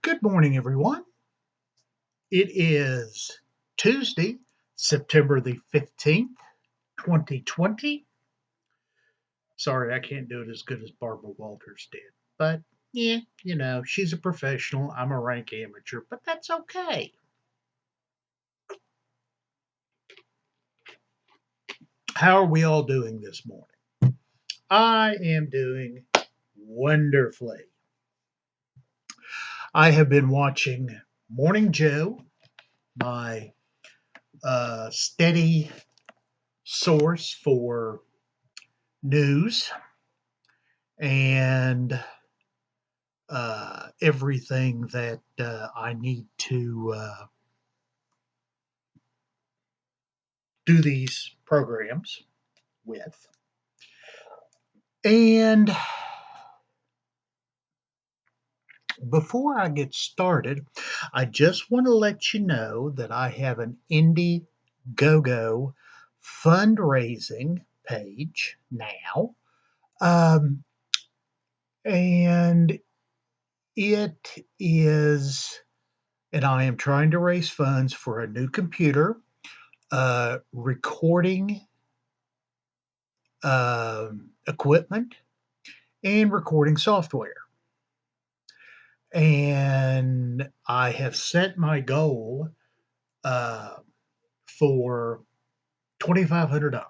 Good morning, everyone. It is Tuesday, September the 15th, 2020. Sorry, I can't do it as good as Barbara Walters did. But yeah, she's a professional. I'm a rank amateur, but that's okay. How are we all doing this morning? I am doing wonderfully. I have been watching Morning Joe, my steady source for news and everything that I need to do these programs with. And before I get started, I just want to let you know that I have an Indiegogo fundraising page now. Um, and it is, and I am trying to raise funds for a new computer, recording equipment, and recording software. And I have set my goal uh, for $2,500.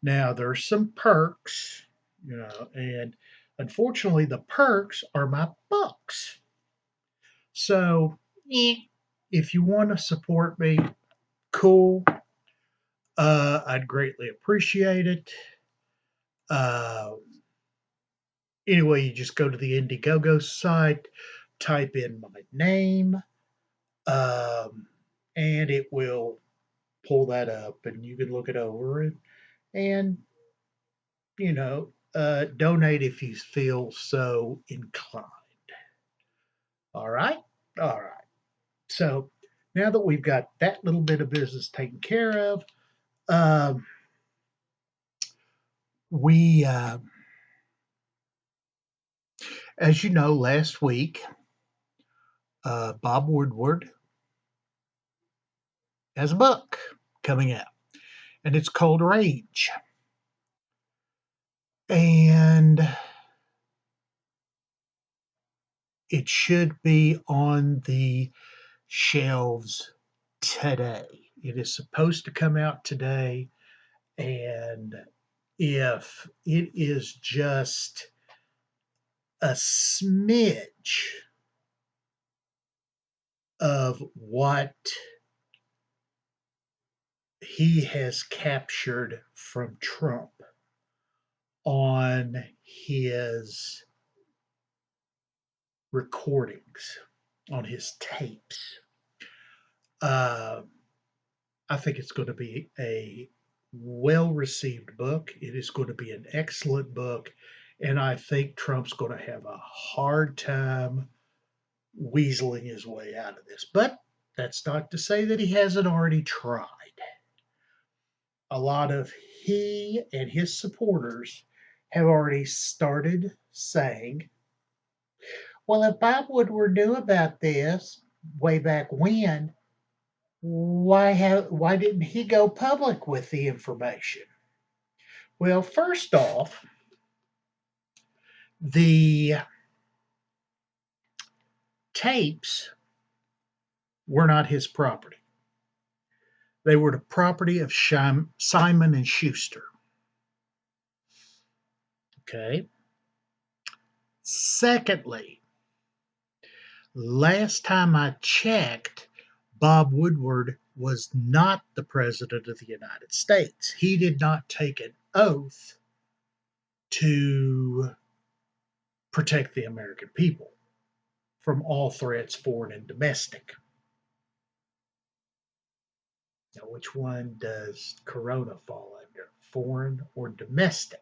Now, there's some perks, and unfortunately, the perks are my books. So, if you want to support me, cool. I'd greatly appreciate it. Uh, Anyway, you just go to the Indiegogo site, type in my name, um, and it will pull that up, and you can look it over and donate if you feel so inclined. All right, all right. So now that we've got that little bit of business taken care of, um, we, as you know, last week, Bob Woodward has a book coming out, and it's called Rage. And it should be on the shelves today. It is supposed to come out today. And if it is just a smidge of what he has captured from Trump on his recordings, on his tapes, uh, I think it's going to be a well received book. It is going to be an excellent book. And I think Trump's going to have a hard time weaseling his way out of this. But that's not to say that he hasn't already tried. A lot of he and his supporters have already started saying, well, if Bob Woodward knew about this way back when, why didn't he go public with the information? Well, first off, the tapes were not his property. They were the property of Simon and Schuster. Okay. Secondly, last time I checked, Bob Woodward was not the president of the United States. He did not take an oath to protect the American people from all threats, foreign and domestic. Now, which one does Corona fall under, foreign or domestic?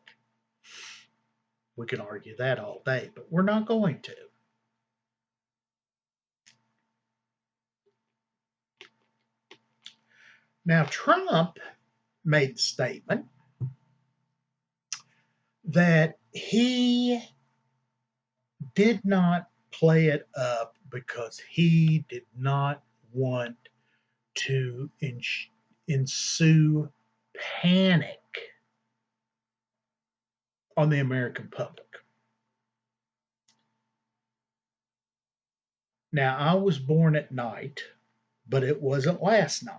We can argue that all day, but we're not going to. Now, Trump made the statement that he did not play it up because he did not want to ensue panic on the American public. Now, I was born at night, but it wasn't last night.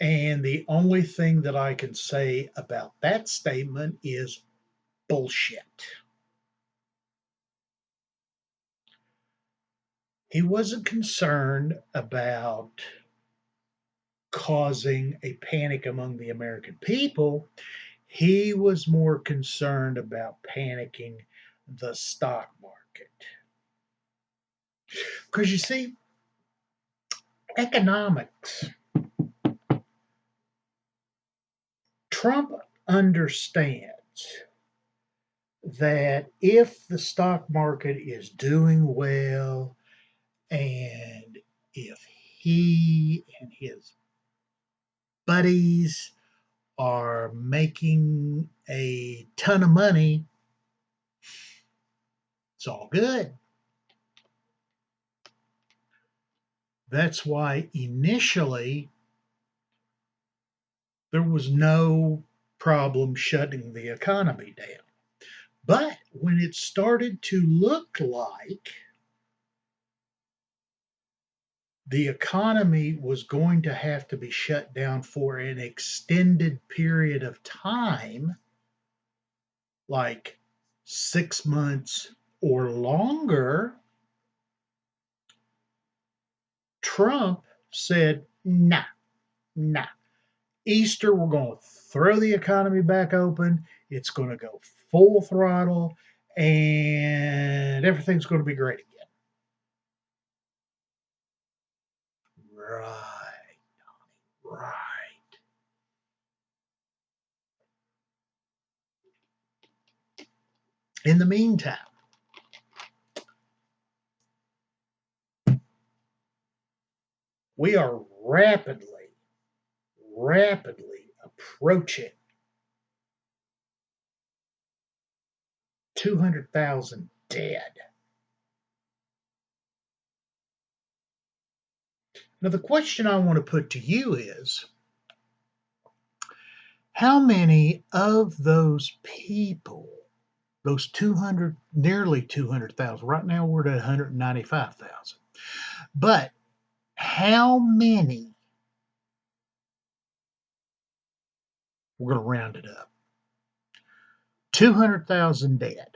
And the only thing that I can say about that statement is bullshit. He wasn't concerned about causing a panic among the American people. He was more concerned about panicking the stock market. Because you see, economics, Trump understands that if the stock market is doing well and if he and his buddies are making a ton of money, it's all good. That's why initially there was no problem shutting the economy down. But when it started to look like the economy was going to have to be shut down for an extended period of time, like 6 months or longer, Trump said, nah, nah. Easter, we're going to throw the economy back open. It's going to go full throttle and everything's going to be great again. Right, right. In the meantime, we are rapidly approaching 200,000 dead. Now, the question I want to put to you is, how many of those people, those 200, nearly 200,000, right now we're at 195,000, but how many, we're going to round it up, 200,000 dead,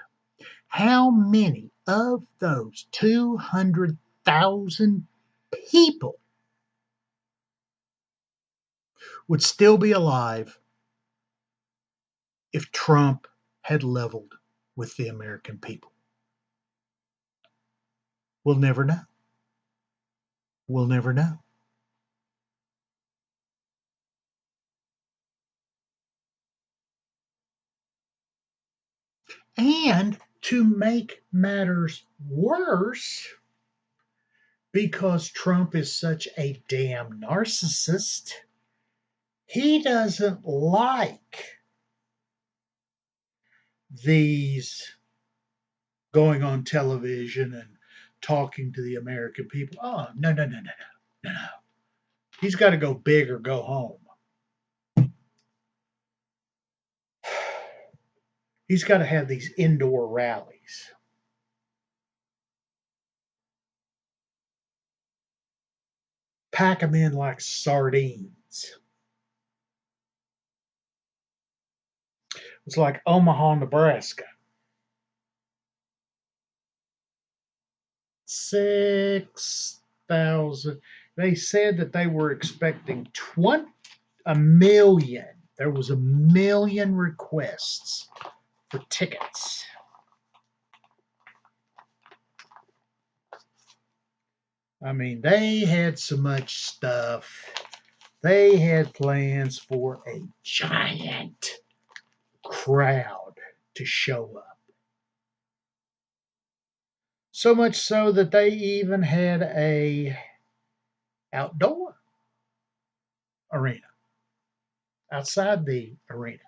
how many of those 200,000 people would still be alive if Trump had leveled with the American people? We'll never know. We'll never know. And to make matters worse, because Trump is such a damn narcissist, he doesn't like these going on television and talking to the American people. Oh, no, no, no, no, no, no, no. He's got to go big or go home. He's got to have these indoor rallies. Pack them in like sardines. It's like Omaha, Nebraska. 6,000. They said that they were expecting a million. There was 1,000,000 requests for tickets. I mean, they had so much stuff. They had plans for a giant crowd to show up. So much so that they even had a outdoor arena outside the arena.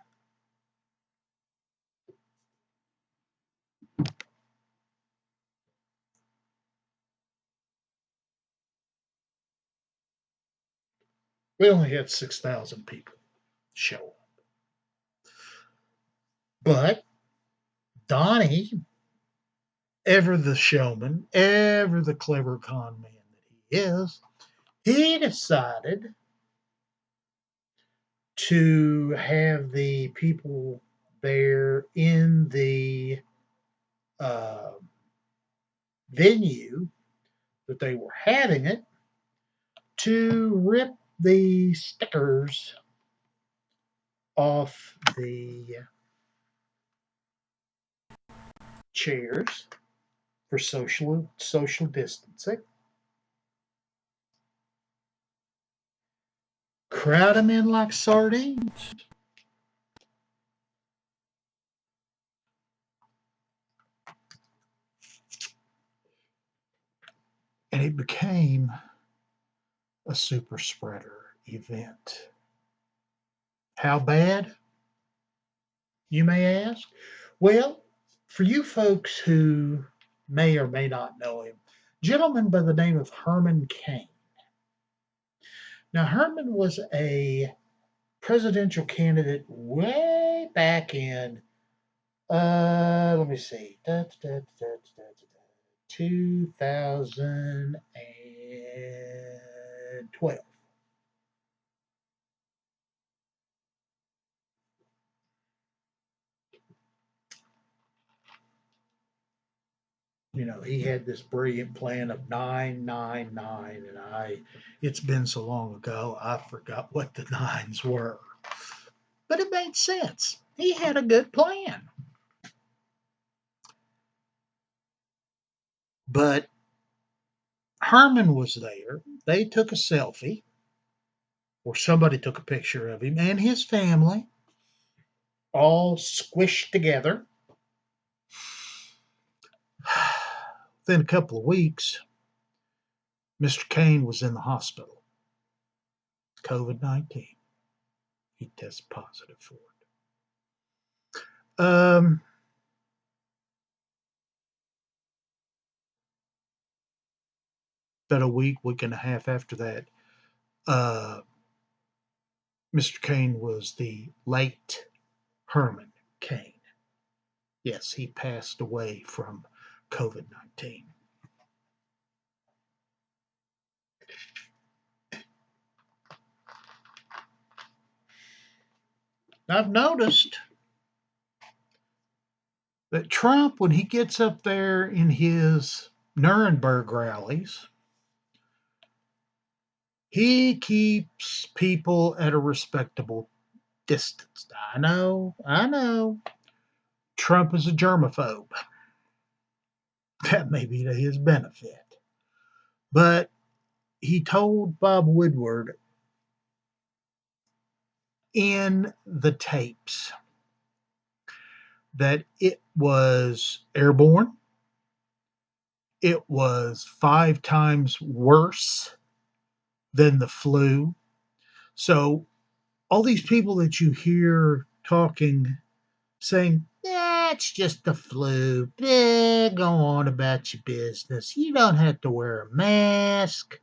We only had 6,000 people show up. But Donnie, ever the showman, ever the clever con man that he is, he decided to have the people there in the uh, venue that they were having it to rip the stickers off the chairs for social distancing, crowd them in like sardines. And it became a super spreader event. How bad, you may ask? Well, for you folks who may or may not know him, a gentleman by the name of Herman Cain. Now, Herman was a presidential candidate way back in, let me see, 2012. He had this brilliant plan of 999, and it's been so long ago, I forgot what the nines were. But it made sense. He had a good plan. But Herman was there. They took a selfie, or somebody took a picture of him and his family, all squished together. Within a couple of weeks, Mr. Cain was in the hospital. COVID-19. He tested positive for it. About a week and a half after that, Mr. Cain was the late Herman Cain. Yes, he passed away from COVID-19. I've noticed that Trump, when he gets up there in his Nuremberg rallies, he keeps people at a respectable distance. I know. Trump is a germaphobe. That may be to his benefit. But he told Bob Woodward in the tapes that it was airborne. It was 5 times worse than the flu. So all these people that you hear talking, saying, that's just the flu. Go on about your business. You don't have to wear a mask.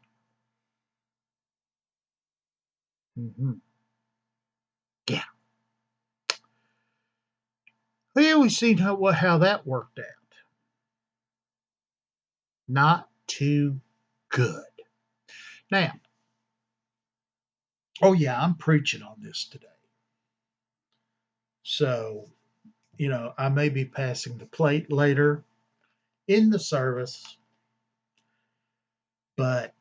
Mm-hmm. Yeah. We always seen how that worked out. Not too good. Now, oh yeah, I'm preaching on this today. So, I may be passing the plate later in the service, but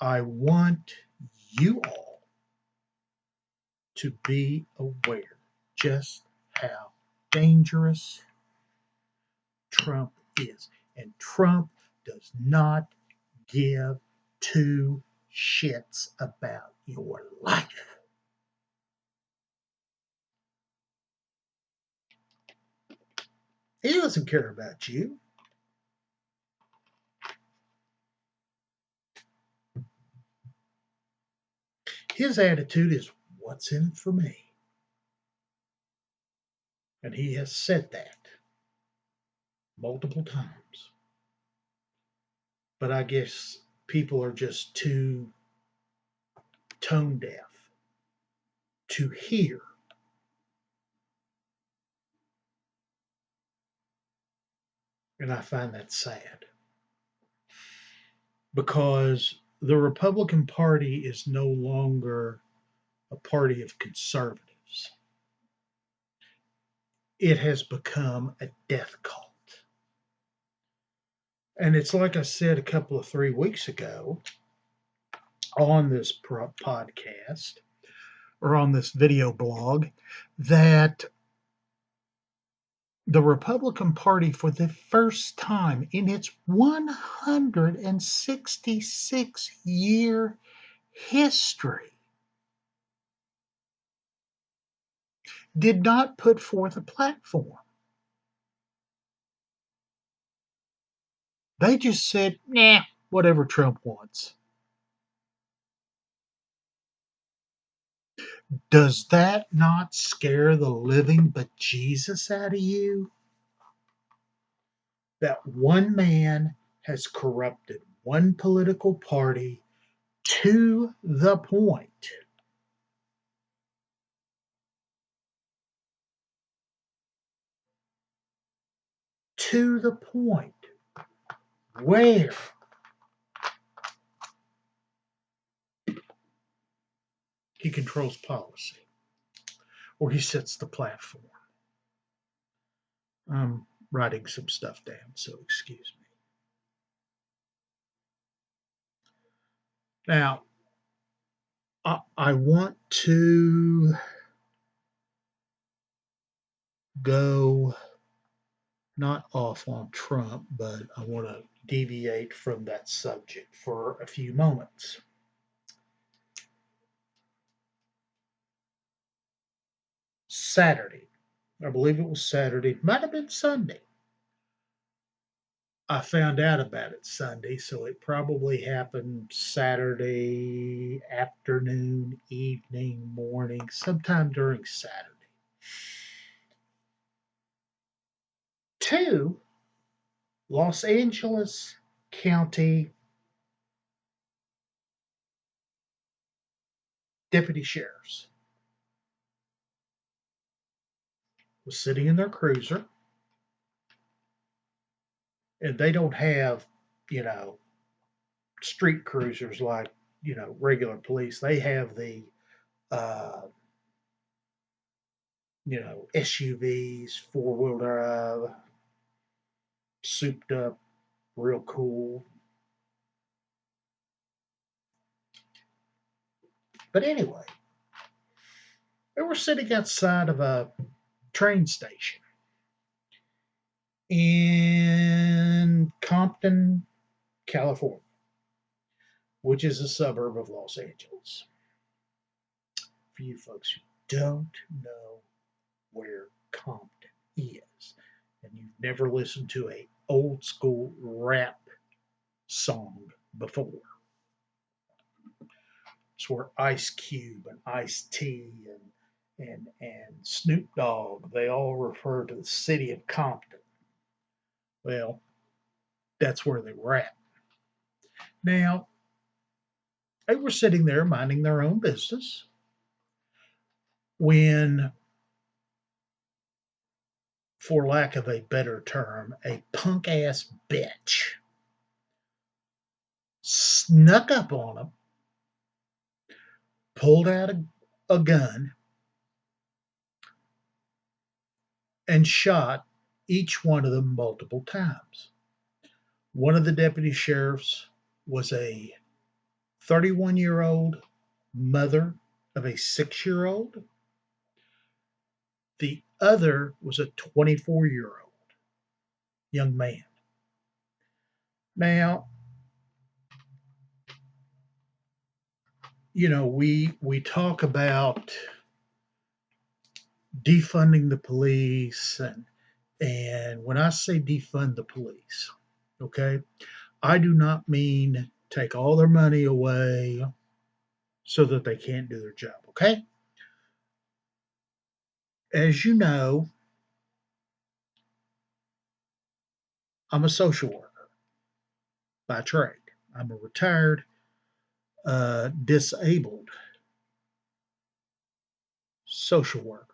I want you all to be aware just how dangerous Trump is. And Trump does not give two shits about your life. He doesn't care about you. His attitude is, what's in it for me? And he has said that multiple times. But I guess people are just too tone deaf to hear. And I find that sad because the Republican Party is no longer a party of conservatives. It has become a death cult. And it's like I said a couple of 3 weeks ago on this podcast or on this video blog that the Republican Party, for the first time in its 166-year history, did not put forth a platform. They just said, nah, whatever Trump wants. Does that not scare the living bejesus out of you? That one man has corrupted one political party to the point where he controls policy or he sets the platform. I'm writing some stuff down, so excuse me. Now, I want to go not off on Trump, but I want to deviate from that subject for a few moments. Saturday, I believe it was Saturday, might have been Sunday. I found out about it Sunday, so it probably happened Saturday afternoon, evening, morning, sometime during Saturday. Two Los Angeles County deputy sheriffs was sitting in their cruiser, and they don't have, you know, street cruisers like, regular police. They have the, uh, SUVs, four-wheel drive, souped up, real cool. But anyway, they were sitting outside of a train station in Compton, California, which is a suburb of Los Angeles. For you folks who don't know where Compton is, and you've never listened to a old school rap song before, it's where Ice Cube and Ice T and Snoop Dogg, they all refer to the city of Compton. Well, that's where they were at. Now, they were sitting there minding their own business when, for lack of a better term, a punk ass bitch snuck up on them, pulled out a gun, and shot each one of them multiple times. One of the deputy sheriffs was a 31-year-old mother of a 6-year-old. The other was a 24-year-old young man. Now, we talk about defunding the police, and when I say defund the police, okay, I do not mean take all their money away so that they can't do their job, okay? As you know, I'm a social worker by trade. I'm a retired disabled social worker.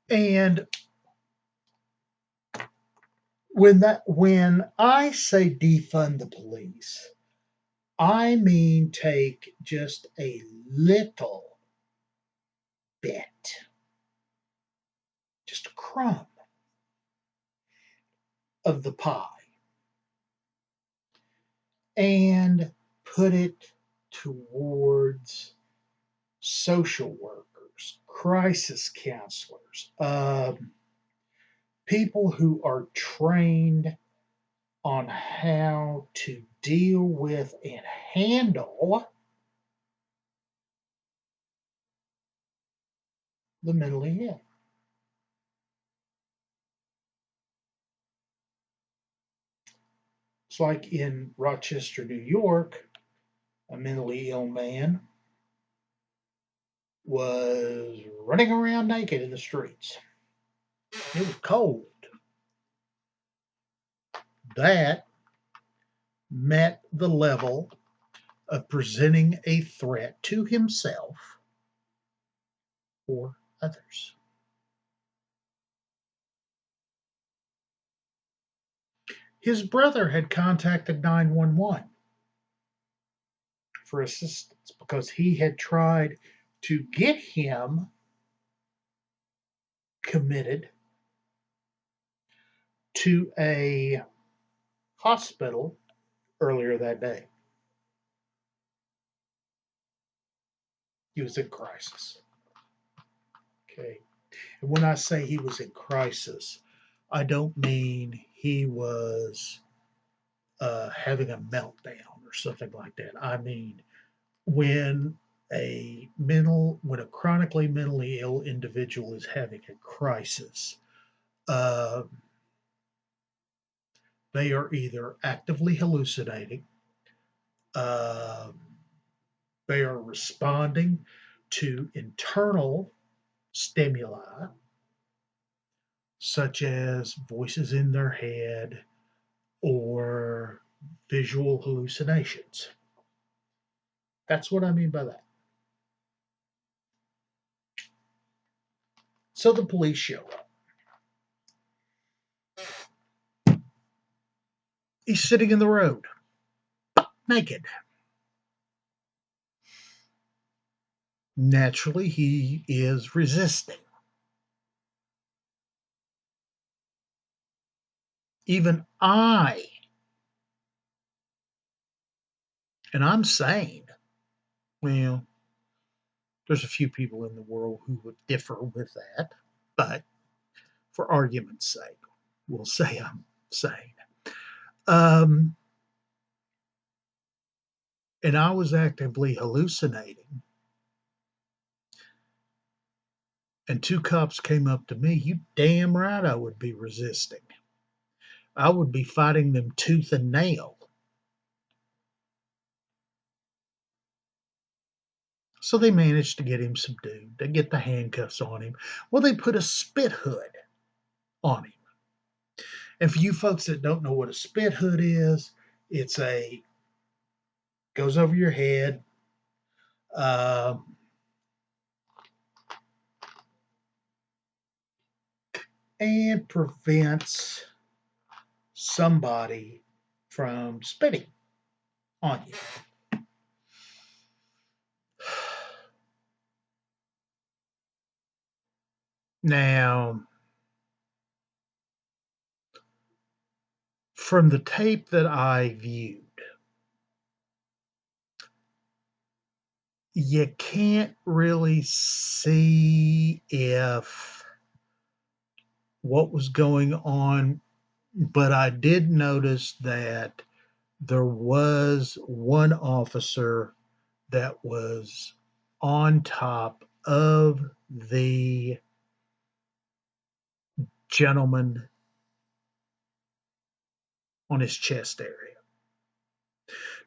And when I say defund the police, I mean take just a little bit, just a crumb of the pie and put it towards social workers, crisis counselors, people who are trained on how to deal with and handle the mentally ill. It's like in Rochester, New York, a mentally ill man was running around naked in the streets. It was cold. That met the level of presenting a threat to himself or others. His brother had contacted 911 for assistance because he had tried to get him committed to a hospital earlier that day. He was in crisis. Okay. And when I say he was in crisis, I don't mean he was having a meltdown or something like that. I mean, when when a chronically mentally ill individual is having a crisis, uh, they are either actively hallucinating, uh, they are responding to internal stimuli, such as voices in their head or visual hallucinations. That's what I mean by that. So the police show up. He's sitting in the road, naked. Naturally, he is resisting. Even I, and I'm sane. Well, there's a few people in the world who would differ with that, but for argument's sake, we'll say I'm sane. Um, and I was actively hallucinating, and two cops came up to me. You damn right I would be resisting. I would be fighting them tooth and nail. So they managed to get him subdued. They get the handcuffs on him. Well, they put a spit hood on him. And for you folks that don't know what a spit hood is, it's a goes over your head. Uh, and prevents somebody from spitting on you. Now, from the tape that I viewed, you can't really see if what was going on, but I did notice that there was one officer that was on top of the gentleman on his chest area.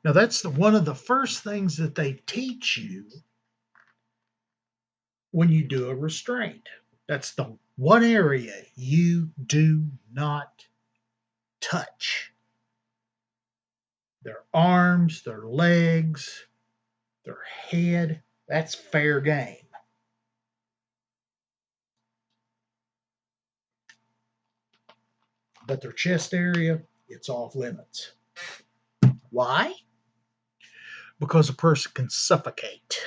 Now, that's one of the first things that they teach you when you do a restraint. That's the one area you do not touch. Their arms, their legs, Their head, that's fair game. But their chest area, it's off limits. Why? Because a person can suffocate.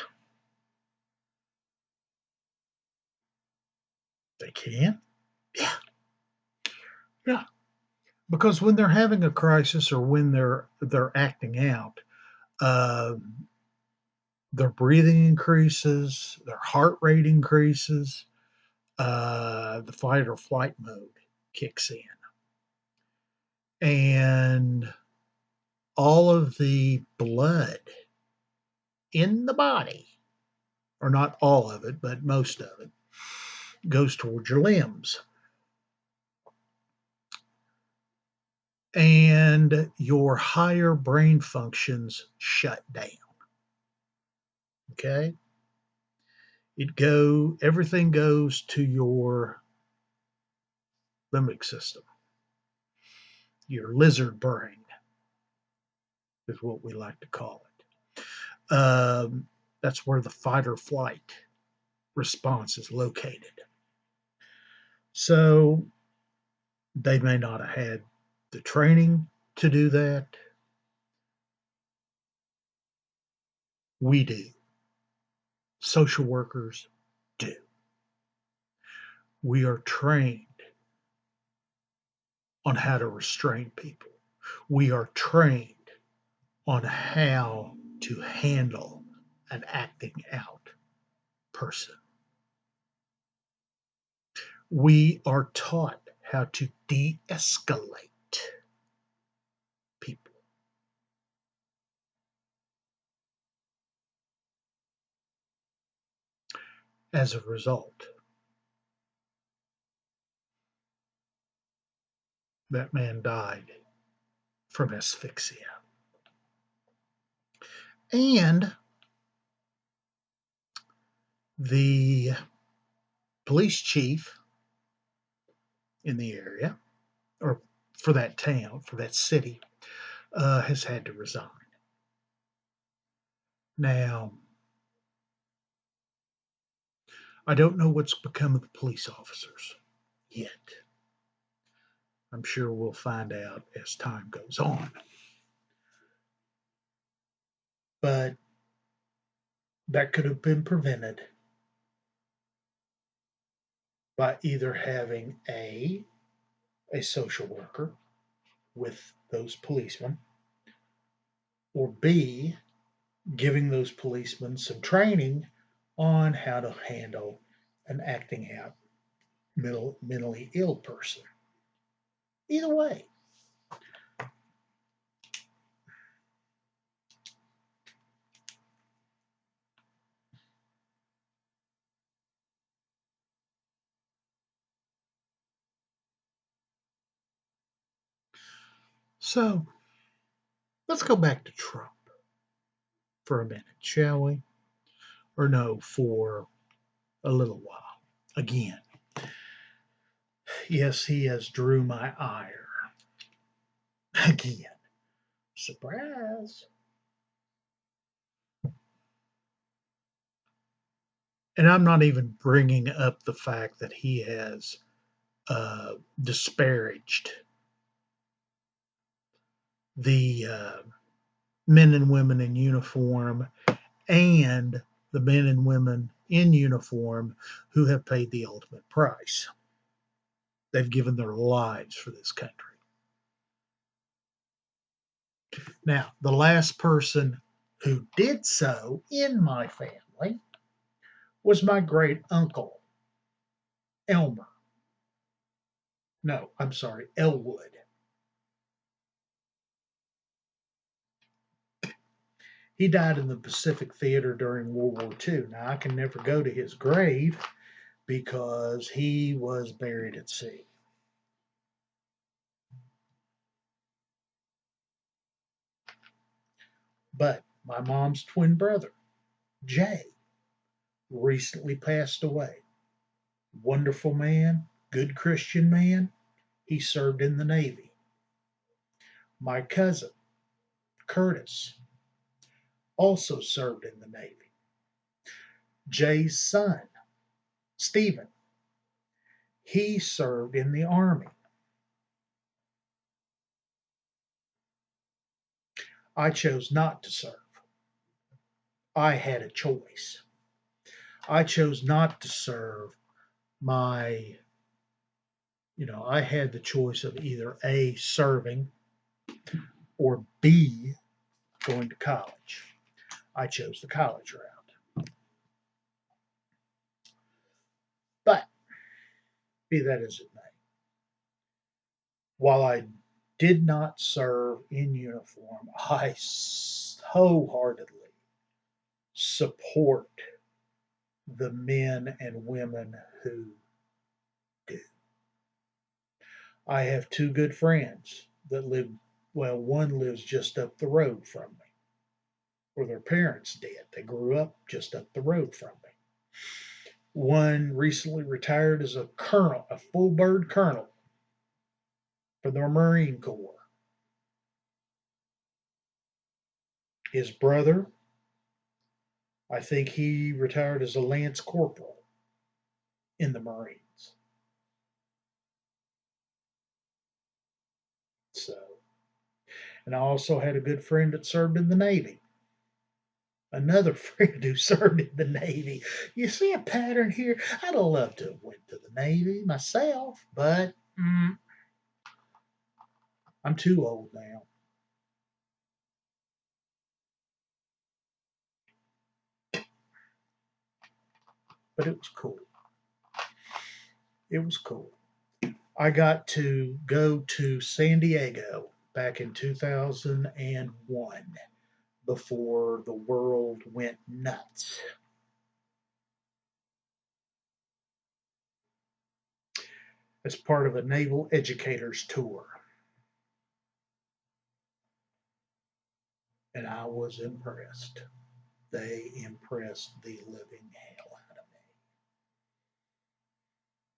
They can? Yeah. Yeah. Because when they're having a crisis or when they're acting out, uh, their breathing increases, their heart rate increases, the fight or flight mode kicks in. And all of the blood in the body, or not all of it, but most of it, goes towards your limbs. And your higher brain functions shut down. Okay? Everything goes to your limbic system. Your lizard brain is what we like to call it. That's where the fight or flight response is located. So they may not have had the training to do that. We do. Social workers do. We are trained on how to restrain people. We are trained on how to handle an acting out person. We are taught how to de escalate people. As a result, that man died from asphyxia. And the police chief in the area, or for that town, for that city, has had to resign. Now, I don't know what's become of the police officers yet. I'm sure we'll find out as time goes on. But that could have been prevented by either having a social worker with those policemen, or B, giving those policemen some training on how to handle an acting out mentally ill person. Either way. So let's go back to Trump for a minute, shall we? Or no, for a little while. Again, yes, he has drew my ire. Again. Surprise. And I'm not even bringing up the fact that he has disparaged the men and women in uniform and the men and women in uniform who have paid the ultimate price. They've given their lives for this country. Now, the last person who did so in my family was my great uncle, Elmer. No, I'm sorry, Elwood. He died in the Pacific Theater during World War II. Now, I can never go to his grave because he was buried at sea. But my mom's twin brother, Jay, recently passed away. Wonderful man, good Christian man. He served in the Navy. My cousin, Curtis, also served in the Navy. Jay's son, Stephen, he served in the Army. I chose not to serve. I had a choice. I chose not to serve my, I had the choice of either A, serving, or B, going to college. I chose the college route. But be that as it may, while I did not serve in uniform, I wholeheartedly support the men and women who do. I have two good friends that live, well, one lives just up the road from me, or their parents did. They grew up just up the road from me. One recently retired as a colonel, a full bird colonel for the Marine Corps. His brother, I think he retired as a lance corporal in the Marines. So, and I also had a good friend that served in the Navy. Another friend who served in the Navy. You see a pattern here? I'd have loved to have went to the Navy myself, but I'm too old now. But it was cool. It was cool. I got to go to San Diego back in 2001 before the world went nuts. As part of a naval educators tour. And I was impressed. They impressed the living hell out of me.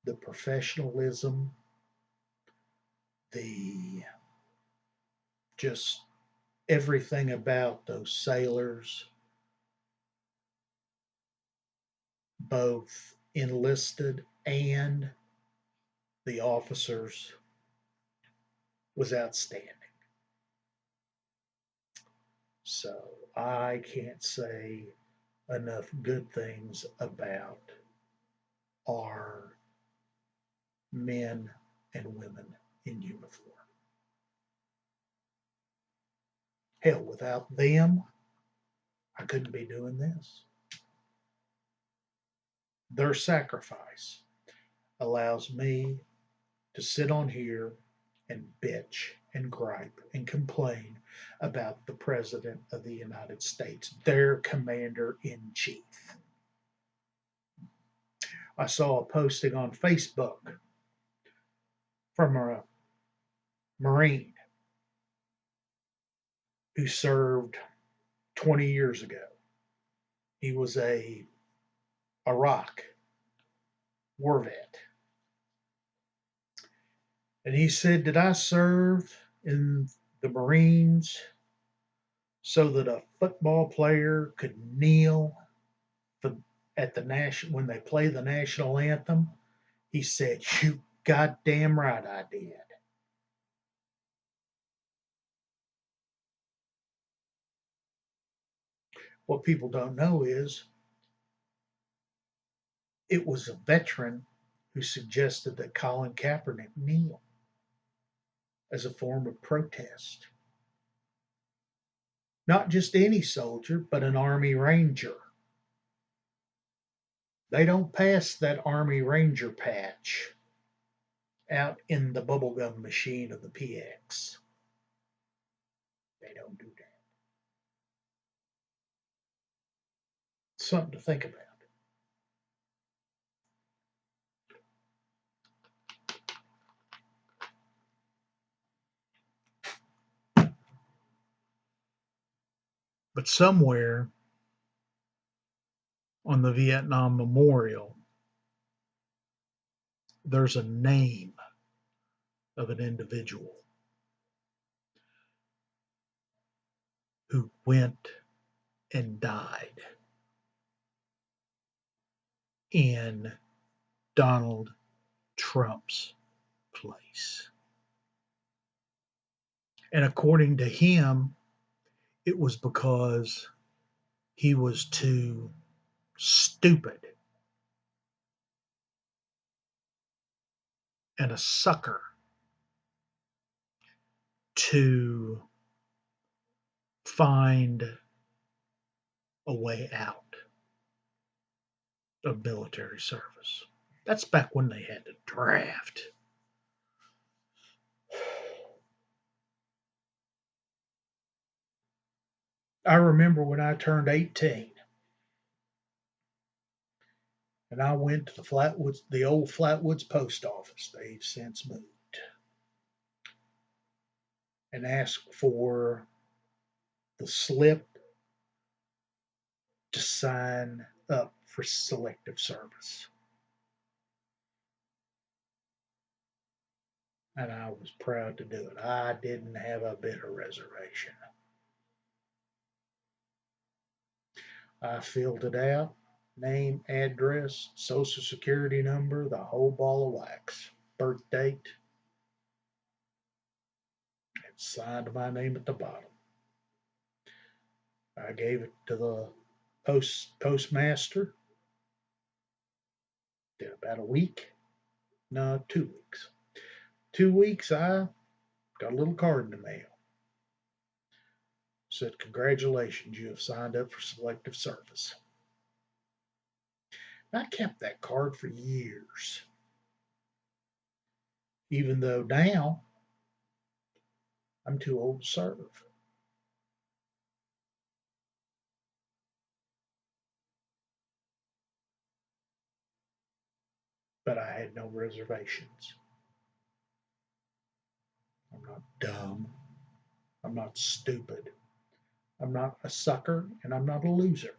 The professionalism, the just everything about those sailors, both enlisted and the officers, was outstanding. So I can't say enough good things about our men and women in uniform. Hell, without them, I couldn't be doing this. Their sacrifice allows me to sit on here and bitch and gripe and complain about the President of the United States, their commander in chief. I saw a posting on Facebook from a Marine who served 20 years ago. He was a Iraq war vet. And he said, "Did I serve in the Marines so that a football player could kneel at the national when they play the national anthem?" He said, "You goddamn right I did." What people don't know is it was a veteran who suggested that Colin Kaepernick kneel as a form of protest. Not just any soldier, but an Army Ranger. They don't pass that Army Ranger patch out in the bubblegum machine of the PX. They don't do that. Something to think about. But somewhere on the Vietnam Memorial, there's a name of an individual who went and died in Donald Trump's place. And according to him, it was because he was too stupid and a sucker to find a way out of military service. That's back when they had to draft. I remember when I turned 18 and I went to the old Flatwoods post office. They've since moved, and asked for the slip to sign up for selective service. And I was proud to do it. I didn't have a bit of reservation. I filled it out, name, address, social security number, the whole ball of wax, birth date, and signed my name at the bottom. I gave it to the postmaster. Did about a week. No, 2 weeks. 2 weeks, I got a little card in the mail. Said, congratulations, you have signed up for selective service. I kept that card for years, even though now I'm too old to serve. But I had no reservations. I'm not dumb. I'm not stupid. I'm not a sucker, and I'm not a loser.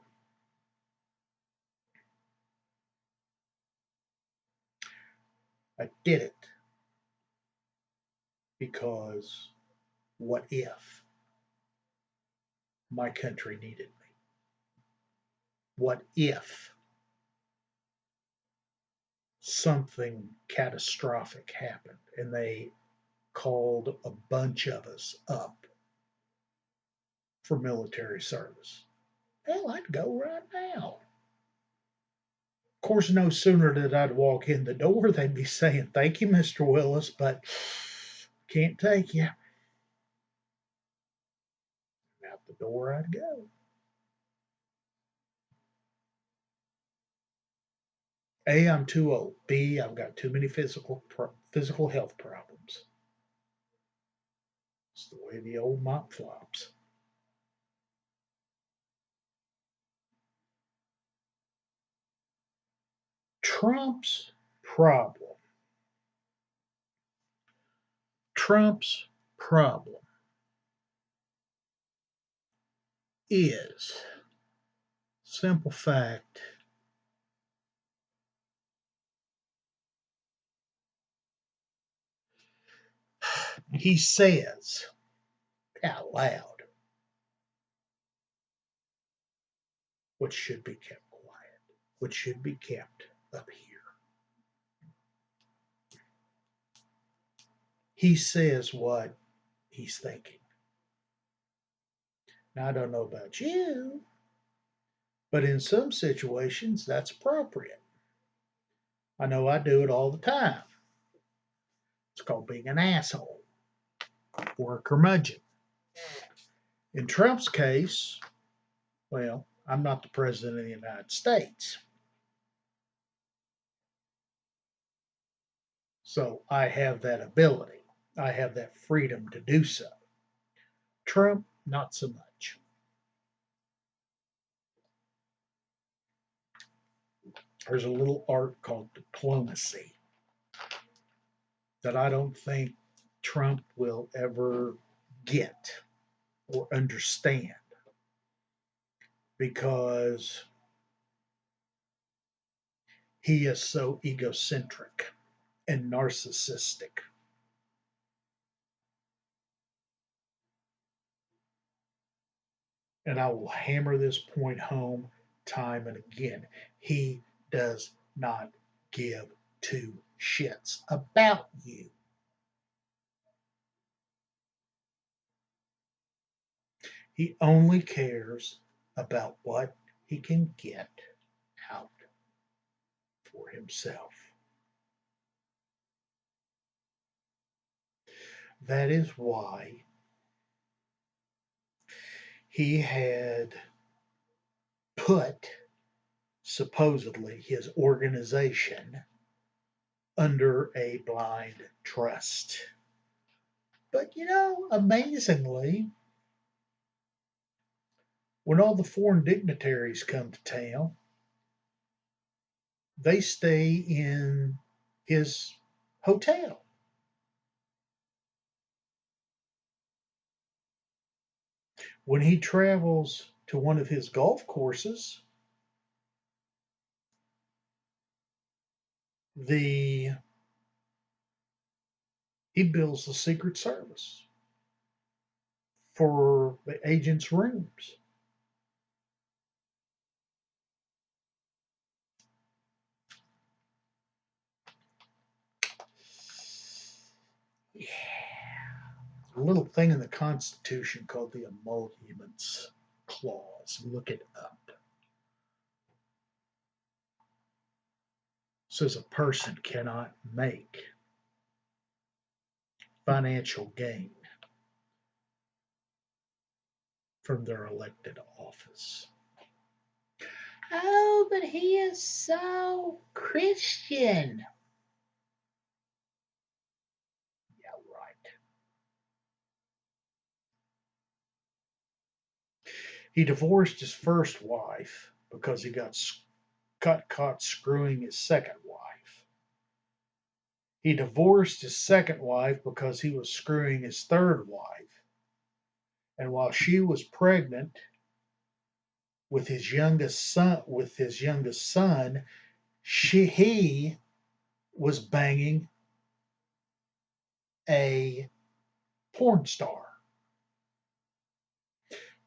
I did it because what if my country needed me? What if something catastrophic happened and they called a bunch of us up for military service? Hell, I'd go right now. Of course, no sooner did I walk in the door, they'd be saying, thank you, Mr. Willis, but can't take you. And out the door I'd go. A, I'm too old. B, I've got too many physical health problems. It's the way the old mop flops. Trump's problem. Trump's problem is simple fact. He says out loud what should be kept quiet, what should be kept up here. He says what he's thinking. Now, I don't know about you, but in some situations, that's appropriate. I know I do it all the time. It's called being an asshole or a curmudgeon. In Trump's case, well, I'm not the president of the United States. So I have that ability. I have that freedom to do so. Trump, not so much. There's a little art called diplomacy that I don't think Trump will ever get or understand because he is so egocentric and narcissistic. and I will hammer this point home time and again. He does not give two shits about you. He only cares about what he can get out for himself. That is why he had put supposedly his organization under a blind trust. But amazingly, when all the foreign dignitaries come to town, they stay in his hotel. When he travels to one of his golf courses, the he bills the Secret Service for the agents' rooms. Yeah. A little thing in the Constitution called the Emoluments Clause. Look it up. Says a person cannot make financial gain from their elected office. Oh, but he is so Christian. Yeah, right. He divorced his first wife because he got caught screwing his second wife. He divorced his second wife because he was screwing his third wife. And while she was pregnant with his youngest son, he was banging a porn star.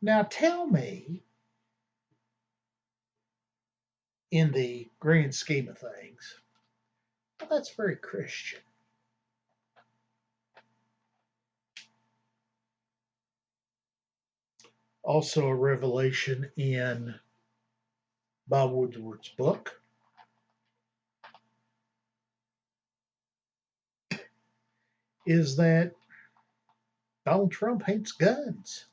Now tell me, in the grand scheme of things, well, that's very Christian. Also, a revelation in Bob Woodward's book is that Donald Trump hates guns.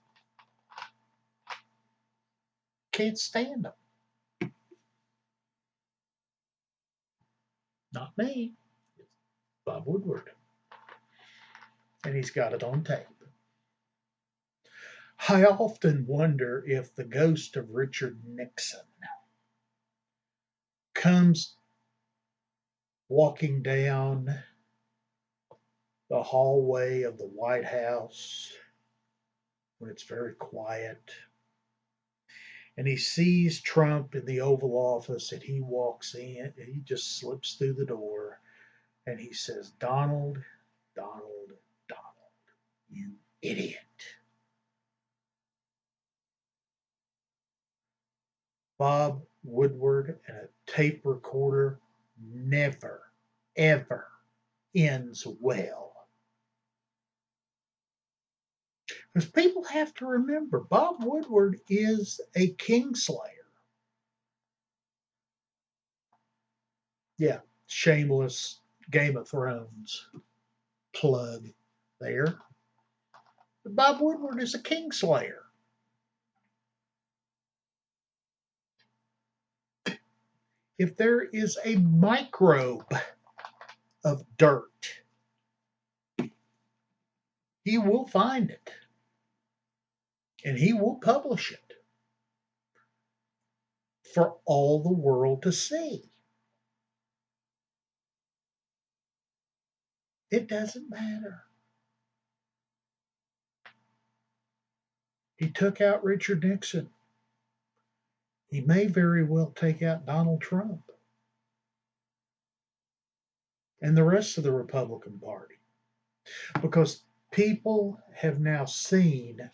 Can't stand them. Not me. It's Bob Woodward. And he's got it on tape. I often wonder if the ghost of Richard Nixon comes walking down the hallway of the White House when it's very quiet, and he sees Trump in the Oval Office, and he walks in, and he just slips through the door, and he says, "Donald, Donald, Donald, you idiot." Bob Woodward and a tape recorder never, ever ends well. Because people have to remember, Bob Woodward is a Kingslayer. Yeah, shameless Game of Thrones plug there. But Bob Woodward is a Kingslayer. If there is a microbe of dirt, he will find it and he will publish it for all the world to see. It doesn't matter. He took out Richard Nixon. He may very well take out Donald Trump and the rest of the Republican Party, because people have now seen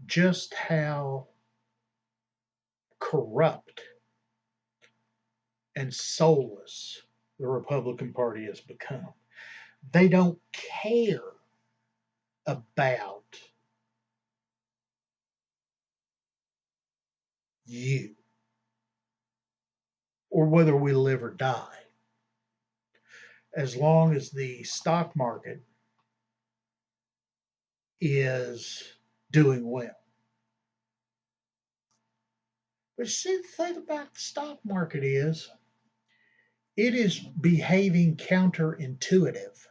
just how corrupt and soulless the Republican Party has become. They don't care about you or whether we live or die. As long as the stock market is doing well. But see, the thing about the stock market is it is behaving counterintuitive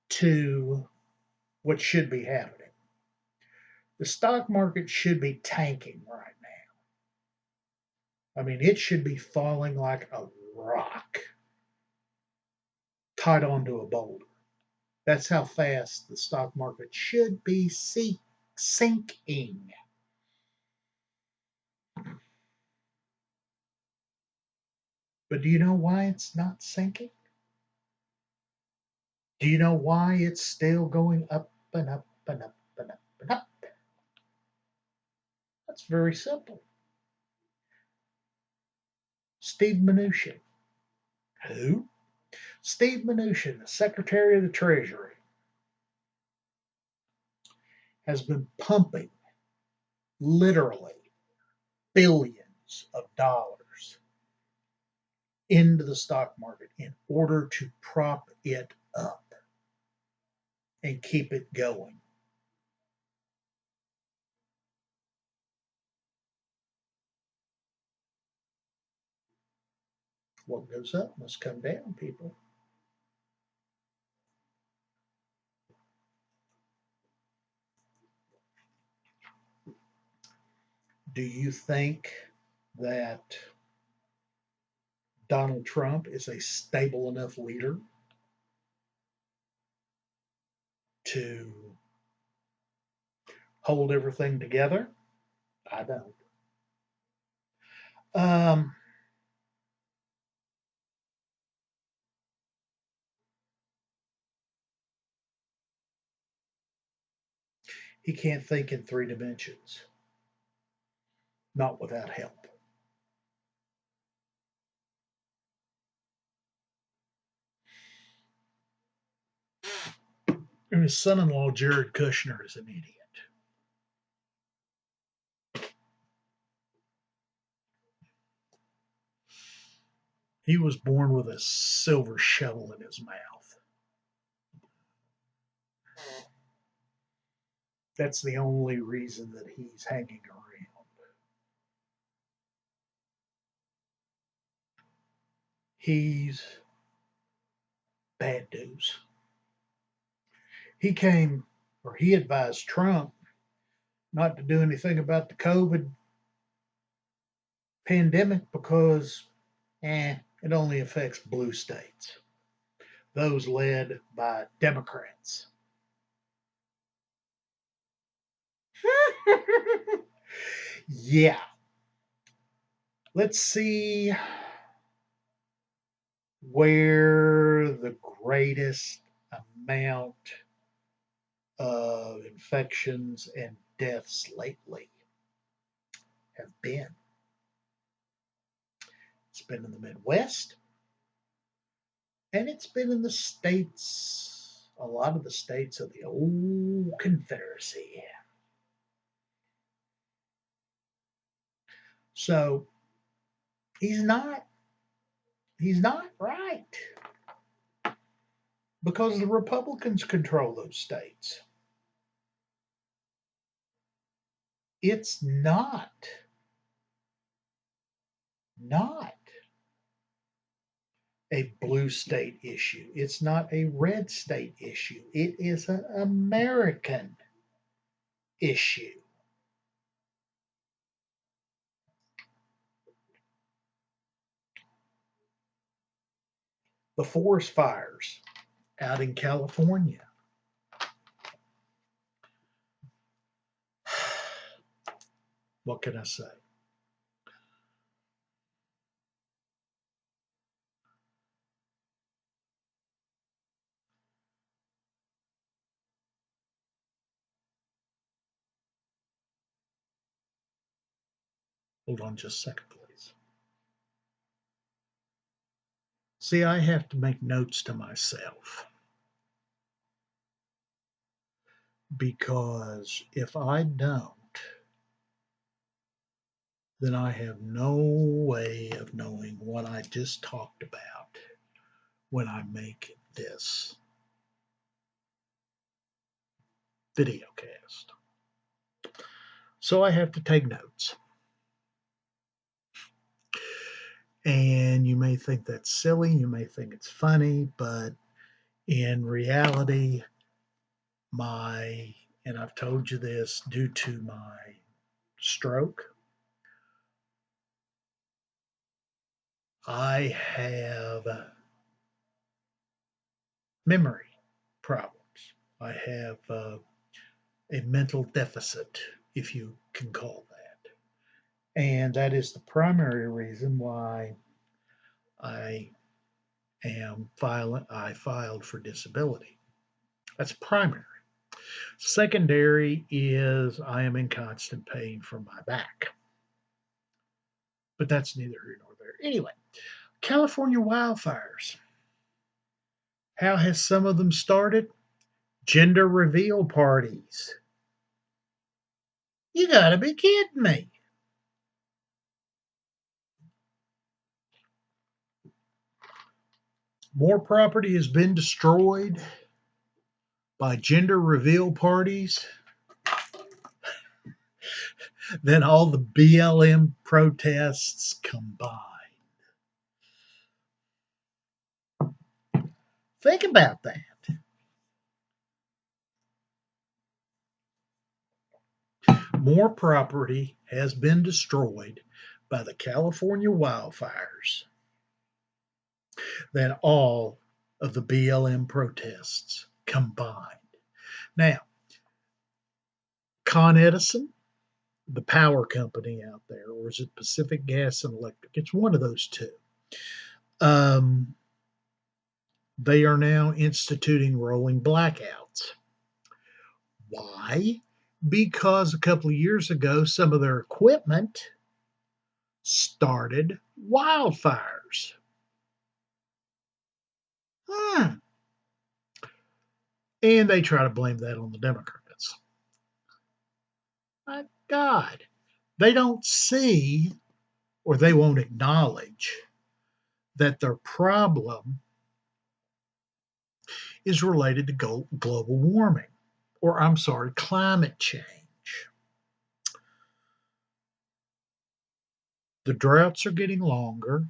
to what should be happening. The stock market should be tanking right now. I mean, it should be falling like a rock tied onto a boulder. That's how fast the stock market should be sinking. But do you know why it's not sinking? Do you know why it's still going up and up and up and up and up? That's very simple. Steve Mnuchin. Who? Steve Mnuchin, the Secretary of the Treasury, has been pumping literally billions of dollars into the stock market in order to prop it up and keep it going. What goes up must come down, people. Do you think that Donald Trump is a stable enough leader to hold everything together? I don't. Um, he can't think in three dimensions, not without help. And his son in law, Jared Kushner, is an idiot. He was born with a silver shovel in his mouth. That's the only reason that he's hanging around. He's bad news. He came, or he advised Trump not to do anything about the COVID pandemic because, it only affects blue states, those led by Democrats. Yeah. Let's see where the greatest amount of infections and deaths lately have been. It's been in the Midwest, and it's been in the states, a lot of the states of the old Confederacy. So he's not he's not right because the Republicans control those states. It's not a blue state issue. It's not a red state issue. It is an American issue. The forest fires out in California. What can I say? Hold on just a second, please. See, I have to make notes to myself because if I don't, then I have no way of knowing what I just talked about when I make this video cast. So I have to take notes. And you may think that's silly, you may think it's funny, but in reality, and I've told you this, due to my stroke, I have memory problems. I have a mental deficit, if you can call that. And that is the primary reason why I I filed for disability. That's primary. Secondary is I am in constant pain from my back. But that's neither here nor there. Anyway, California wildfires. How has some of them started? Gender reveal parties. You gotta be kidding me. More property has been destroyed by gender reveal parties than all the BLM protests combined. Think about that. More property has been destroyed by the California wildfires than all of the BLM protests combined. Now, Con Edison, the power company out there, or is it Pacific Gas and Electric? It's one of those two. They are now instituting rolling blackouts. Why? Because a couple of years ago, some of their equipment started wildfires. And they try to blame that on the Democrats. My God, they don't see or they won't acknowledge that their problem is related to global warming, or I'm sorry, climate change. The droughts are getting longer,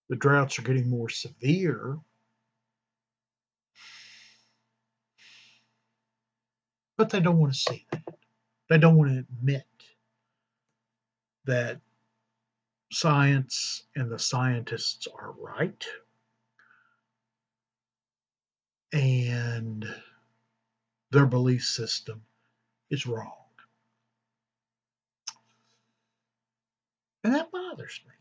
the droughts are getting more severe, but they don't want to see that. They don't want to admit that science and the scientists are right and their belief system is wrong. And that bothers me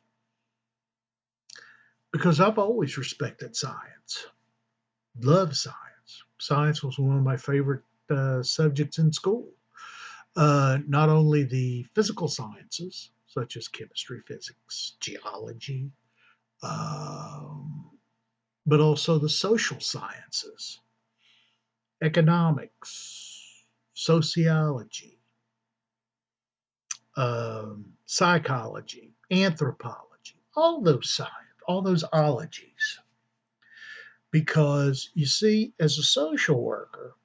because I've always respected science, loved science. Science was one of my favorite subjects in school. Not only the physical sciences, such as chemistry, physics, geology, but also the social sciences, economics, sociology, psychology, anthropology, all those science, all those ologies. Because you see, as a social worker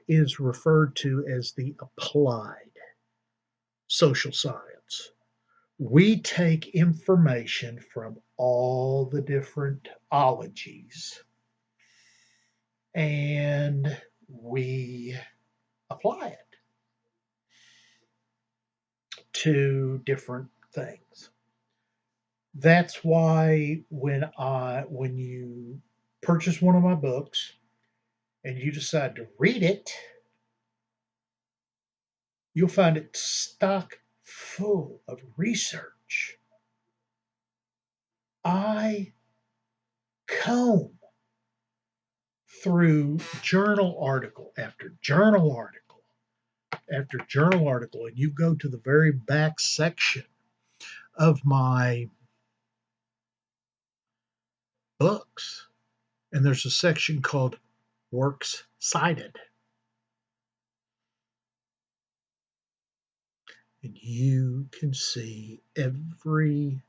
is referred to as the applied social science. We take information from all the different ologies and we apply it to different things. That's why when you purchase one of my books and you decide to read it, you'll find it stock full of research. I comb through journal article after journal article after journal article, and you go to the very back section of my books, and there's a section called Works Cited. And you can see every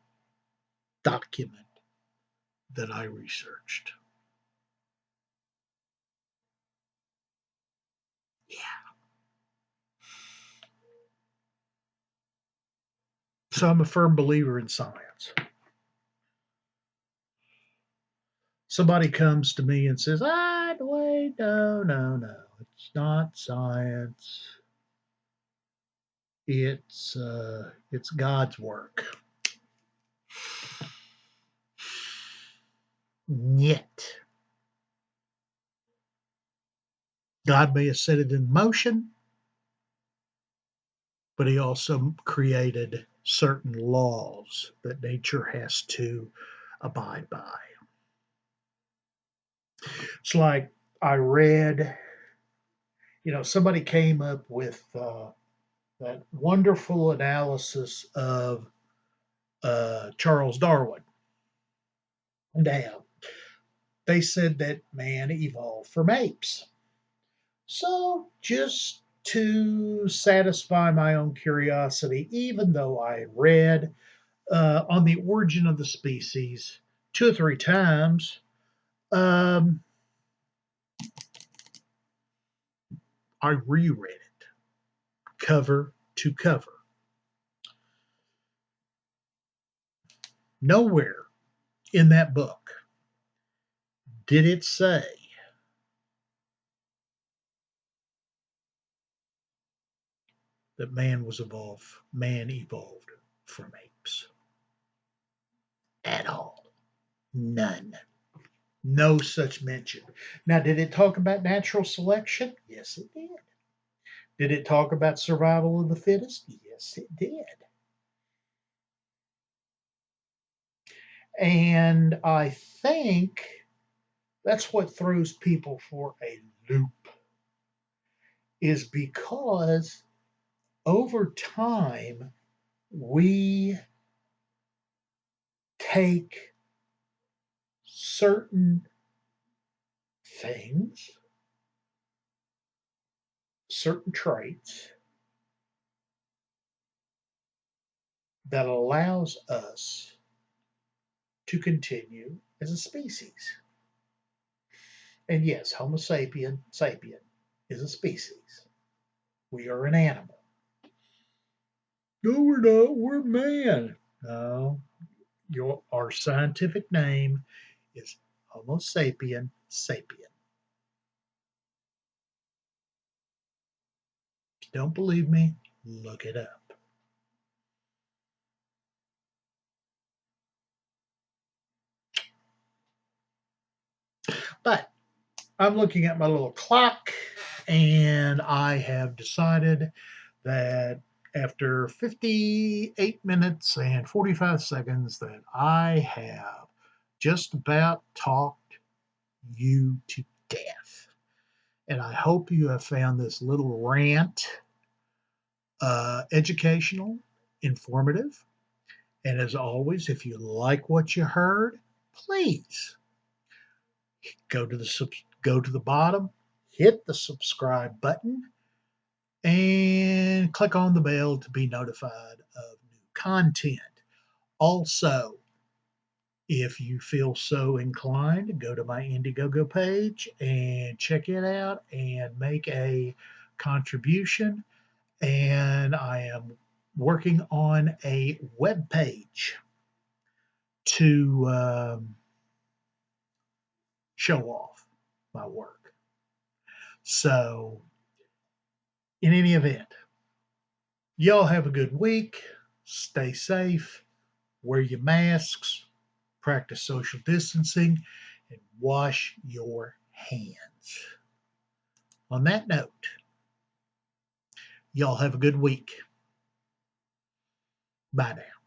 document that I researched. Yeah. So I'm a firm believer in science. Somebody comes to me and says, wait, no, it's not science. It's God's work. Yet God may have set it in motion, but he also created certain laws that nature has to abide by. It's like I read, somebody came up with that wonderful analysis of Charles Darwin. Now, they said that man evolved from apes. So, just to satisfy my own curiosity, even though I had read on the origin of the species 2 or 3 times, um, I reread it cover to cover. Nowhere in that book did it say that man evolved from apes at all. None. No such mention. Now, did it talk about natural selection? Yes, it did. Did it talk about survival of the fittest? Yes, it did. And I think that's what throws people for a loop, is because over time we take certain things, certain traits that allows us to continue as a species. And yes, Homo sapien is a species. We are an animal. No, we're not. We're man. No, our scientific name is Homo sapien sapien. If you don't believe me, look it up. But I'm looking at my little clock, and I have decided that after 58 minutes and 45 seconds that I have just about talked you to death. And I hope you have found this little rant educational, informative. And as always, if you like what you heard, please go to the bottom, hit the subscribe button, and click on the bell to be notified of new content. Also, if you feel so inclined, go to my Indiegogo page and check it out and make a contribution. And I am working on a web page to show off my work. So, in any event, y'all have a good week. Stay safe. Wear your masks. Practice social distancing. And wash your hands. On that note, y'all have a good week. Bye now.